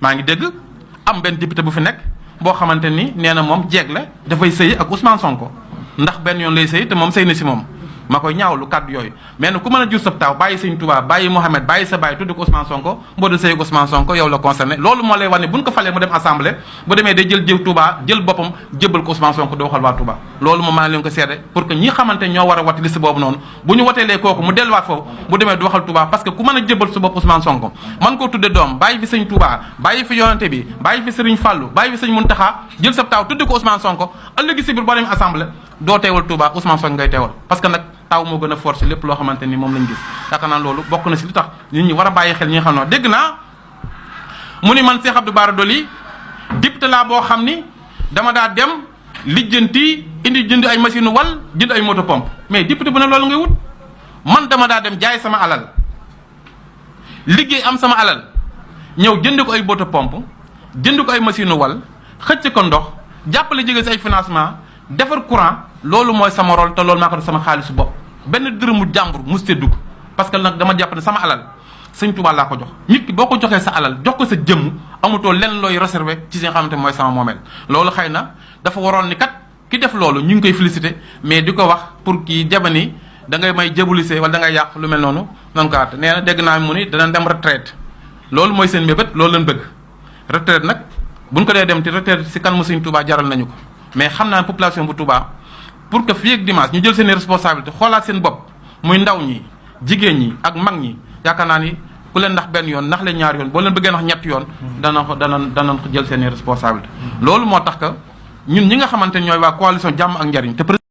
maa ngi dégg am benn député bu fi nekk boo xamante ni nee na moom jeeg la dafay sëy ak Ousmane Sonko ndax benn yoon lay sëy te moom sëy na si moom ma koy ñaawlu kàddu yooyu mais nag ku mën a jur sab taaw bàyyi Sëñ Tuubaa bàyyi Mohamed bàyyi sa bàyyi tudd ko Ousmane Sonko boo dee sëy ak Ousmane Sonko yow la concerné loolu moo lay wax ne buñ ko falee mu dem assemblée bu demee day jël Touba jël boppam jébbal ko Ousmane Sonko di waxal waa Touba loolu moom maa ngi leen ko seede pour que ñi xamante ñoo war a wati liste boobu noonu bu ñu woteelee kooku mu delluwaat foofu bu demee du waxal Touba parce que ku mën a jébbal su bopp Ousmane Sonko man koo tudde doom bàyyi fi Sëñ Touba bàyyi fi yonante bi bàyyi fi Serigne Fallou bàyyi fi Sëñ Muntaxa jël sab taaw tudd ko Ousmane Sonko ëllëgi si biir boo demee assemblée doo teewal Touba Ousmane Sonko ngay teewal parce que nag taw moo gën a forcé lépp loo xamante ni moom lañ gis yaakaar naa loolu bokk na si li tax nit ñi war a bàyyi xel ñi nga xam ne dégg naa mu ni man Cheikh Abdou Bara Dolly député laa boo xam ni dama daa dem lijjanti jënd ay machine wal jënd ay moto pompe mais député bu ne loolu ngay wut man dama daa dem jaay sama alal liggéey am sama alal ñëw jënd ko ay moto pompe jënd ko ay machine wal xëcc ko ndox jàppale jege si ay financement defar courant loolu mooy sama rôle te loolu maa ko def sama xaalisu bopp benn dërëmu jàmbur mu see dugg parce que nag dama jàpp ne sama alal Sëñ Tuubaa laa ko jox nit ki boo ko joxee sa alal jox ko sa jëmm amutoo lenn looy réservé ci si nga xamante mooy sama moomeel loolu xëy na dafa waroon ni kat ki def loolu ñu ngi koy félicité mais di ko wax pour kii jabani da ngay may jabulise wala da ngay yàq lu mel noonu nan ko at nee na dégg naa mu ni danañ dem retraite loolu mooy seen mébét loolu lañ bëgg retraite nag buñ ko dee dem ci retraite si kan mu Sëñ Tuubaa jaral nañu ko mais xam naa population bu Touba pour que fii ak dimanche ñu jël seen responsabilité xoolaat seen bopp muy ndaw ñi jigéen ñi ak mag ñi yaakaar naa ni ku leen ndax benn yoon ndax leen ñaar yoon boo leen bëggee ndax ñett yoon danañ jël seen responsabilité loolu moo tax que ñun ñi nga xamante ñooy waa coalition jàmm ak njariñ te